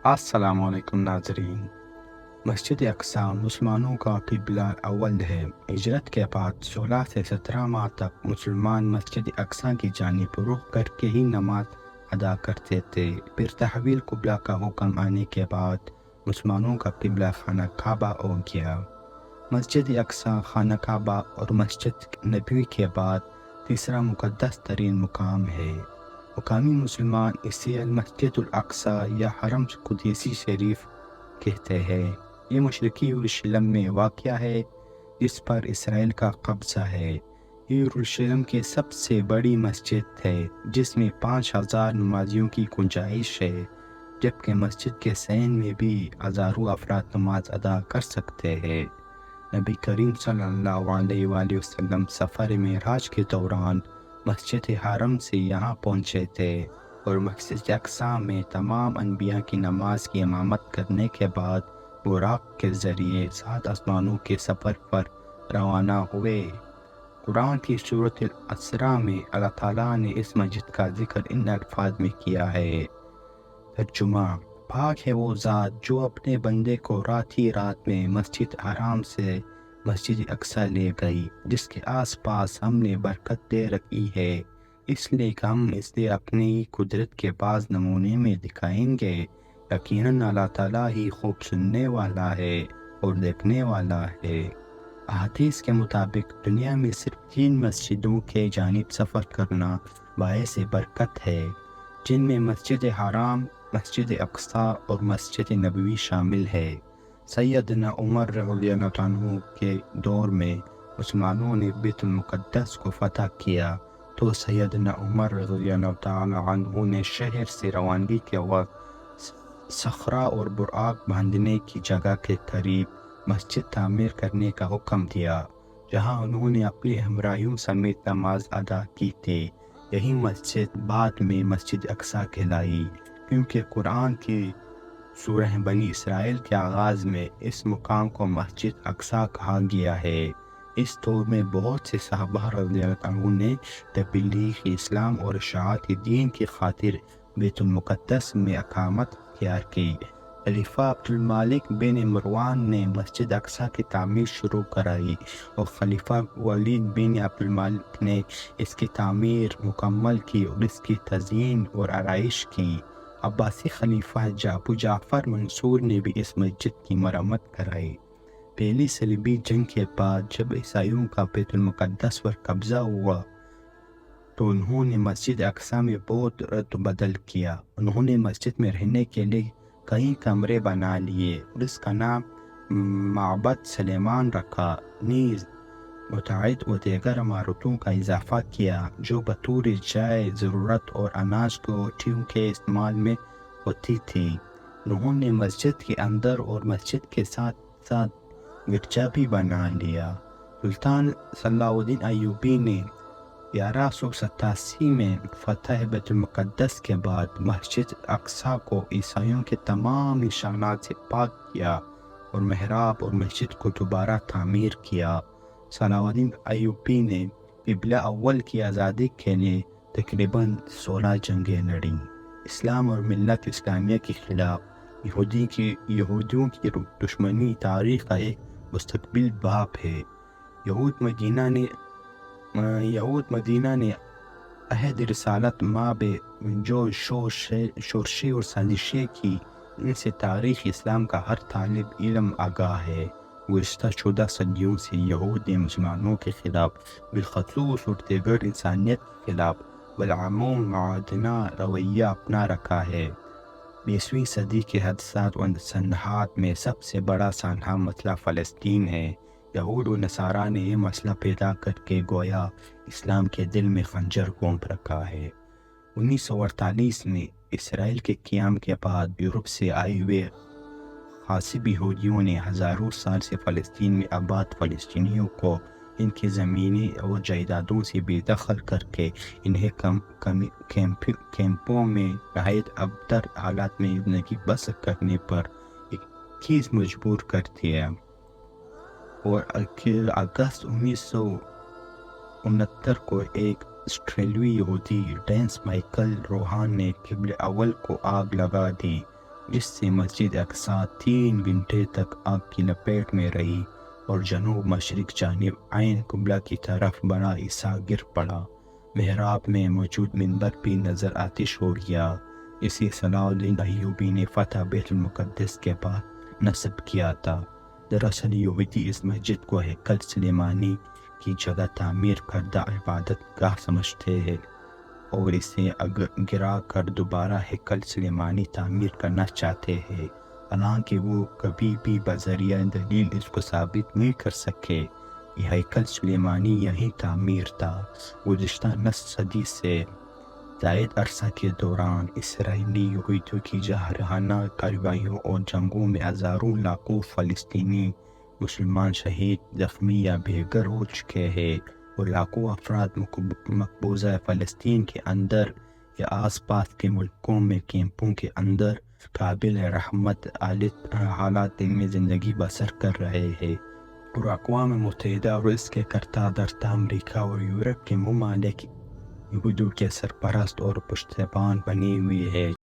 السلام علیکم ناظرین۔ مسجد اقصی مسلمانوں کا قبلہ اول ہے۔ ہجرت کے بعد 16 سے 17 ماہ تک مسلمان مسجد اقصی کی جانب رخ کر کے ہی نماز ادا کرتے تھے۔ پھر تحویل قبلہ کا حکم آنے کے بعد مسلمانوں کا قبلہ خانہ کعبہ ہو گیا۔ مسجد اقصی خانہ کعبہ اور مسجد نبوی کے بعد تیسرا مقدس ترین مقام ہے۔ مقامی مسلمان اسے المسجد الاقصی یا حرم قدسی شریف کہتے ہیں۔ یہ مشرقی یروشلم میں واقع ہے جس پر اسرائیل کا قبضہ ہے۔ یہ یروشلم کی سب سے بڑی مسجد ہے جس میں 5000 نمازیوں کی گنجائش ہے، جبکہ مسجد کے صحن میں بھی ہزاروں افراد نماز ادا کر سکتے ہیں۔ نبی کریم صلی اللہ علیہ وآلہ وسلم سفر معراج کے دوران مسجد حرم سے یہاں پہنچے تھے اور مسجد اقصی میں تمام انبیاء کی نماز کی امامت کرنے کے بعد براق کے ذریعے 7 آسمانوں کے سفر پر روانہ ہوئے۔ قرآن کی سورۃ الاسراء میں اللہ تعالیٰ نے اس مسجد کا ذکر ان الفاظ میں کیا ہے۔ ترجمہ: پاک ہے وہ ذات جو اپنے بندے کو رات ہی رات میں مسجد حرام سے مسجد اقصی لے گئی، جس کے آس پاس ہم نے برکت دے رکھی ہے، اس لیے کہ ہم اسے اپنی قدرت کے بعض نمونے میں دکھائیں گے۔ یقیناً اللہ تعالیٰ ہی خوب سننے والا ہے اور دیکھنے والا ہے۔ احادیث کے مطابق دنیا میں صرف 3 مسجدوں کے جانب سفر کرنا باعث برکت ہے، جن میں مسجد حرام، مسجد اقصی اور مسجد نبوی شامل ہے۔ سیدنا عمر رضی اللہ عنہ کے دور میں مسلمانوں نے بیت المقدس کو فتح کیا تو سیدنا عمر رضی اللہ تعالی عنہ نے شہر سے روانگی کے وقت صخرہ اور براق باندھنے کی جگہ کے قریب مسجد تعمیر کرنے کا حکم دیا، جہاں انہوں نے اپنے ہمراہیوں سمیت نماز ادا کی تھی۔ یہی مسجد بعد میں مسجد اقصی کہلائی، کیونکہ قرآن کی سورہ بنی اسرائیل کے آغاز میں اس مقام کو مسجد اقصی کہا گیا ہے۔ اس دور میں بہت سے صحابہ رضی اللہ عنہ نے تبلیغ اسلام اور اشاعت دین کی خاطر بیت المقدس میں اقامت اختیار کی۔ خلیفہ عبد الملک بن مروان نے مسجد اقصی کی تعمیر شروع کرائی اور خلیفہ ولید بن عبد الملک نے اس کی تعمیر مکمل کی اور اس کی تزئین اور آرائش کی۔ عباسی خلیفہ ابو جعفر منصور نے بھی اس مسجد کی مرمت کرائی۔ پہلی صلیبی جنگ کے بعد جب عیسائیوں کا بیت المقدس پر قبضہ ہوا تو انہوں نے مسجد اقصی میں بہت رد و بدل کیا۔ انہوں نے مسجد میں رہنے کے لیے کئی کمرے بنا لیے اور اس کا نام معبد سلیمان رکھا، نیز متعدد و دیگر عمارتوں کا اضافہ کیا جو بطور جائے ضرورت اور اناج کوٹھیوں کے استعمال میں ہوتی تھی۔ انہوں نے مسجد کے اندر اور مسجد کے ساتھ ساتھ گرجا بھی بنا لیا۔ سلطان صلاح الدین ایوبی نے 1187 میں فتح بیت المقدس کے بعد مسجد اقصی کو عیسائیوں کے تمام نشانات سے پاک کیا اور محراب اور مسجد کو دوبارہ تعمیر کیا۔ صلاح الدین ایوبی نے قبلہ اول کی آزادی کے لیے تقریباً 16 جنگیں لڑیں۔ اسلام اور ملت اسلامیہ کے خلاف یہودیوں کی دشمنی تاریخ کا ایک مستقبل باب ہے۔ یہود مدینہ نے عہد رسالت مابع جو شورشیں اور سازشیں کی، ان سے تاریخ اسلام کا ہر طالب علم آگاہ ہے۔ گزشتہ 14 صدیوں سے یہود نے مسلمانوں کے خلاف بالخصوص اور دیگر انسانیت کے خلاف بالعموم معادنہ رویہ اپنا رکھا ہے۔ 20ویں صدی کے حادثات و سانحات میں سب سے بڑا سانحہ مسئلہ فلسطین ہے۔ یہود و نصارہ نے یہ مسئلہ پیدا کر کے گویا اسلام کے دل میں خنجر گھونپ رکھا ہے۔ 1948 میں اسرائیل کے قیام کے بعد یورپ سے آئے ہوئے غاصب یہودیوں نے ہزاروں سال سے فلسطین میں آباد فلسطینیوں کو ان کی زمینیں اور جائیدادوں سے بے دخل کر کے انہیں کیمپوں میں نہایت ابتر حالات میں زندگی بسر کرنے پر 21 مجبور کر دیا، اور اگست 1969 کو ایک آسٹریلوی یہودی ڈینس مائیکل روہان نے قبلہ اول کو آگ لگا دی جس سے مسجد اقصی 3 گھنٹے تک آگ کی لپیٹ میں رہی اور جنوب مشرق جانب عین قبلہ کی طرف بڑا عیسیٰ گر پڑا۔ محراب میں موجود منبر بھی نظر آتش ہو گیا۔ اسے صلاح الدین ایوبی نے فتح بیت المقدس کے بعد نصب کیا تھا۔ دراصل یہودی اس مسجد کو ہیکل سلیمانی کی جگہ تعمیر کردہ عبادت گاہ سمجھتے ہیں اور اسے گرا کر دوبارہ ہیکل سلیمانی تعمیر کرنا چاہتے ہیں، حالانکہ وہ کبھی بھی بذریعہ دلیل اس کو ثابت نہیں کر سکے۔ یہ ہیکل سلیمانی یہی تعمیر تھا۔ گزشتہ نصف صدی سے زائد عرصہ کے دوران اسرائیلی یہودیوں کی جارحانہ کارروائیوں اور جنگوں میں ہزاروں لاکھوں فلسطینی مسلمان شہید، زخمی یا بے گھر ہو چکے ہیں اور لاکھوں افراد مقبوضہ فلسطین کے اندر یا آس پاس کے ملکوں میں کیمپوں کے اندر قابل رحمت حالات میں زندگی بسر کر رہے ہیں، اور اقوام متحدہ اور اس کے کرتا دھرتا امریکہ اور یورپ کے ممالک یہودیوں کے سرپرست اور پشتیبان بنی ہوئی ہے۔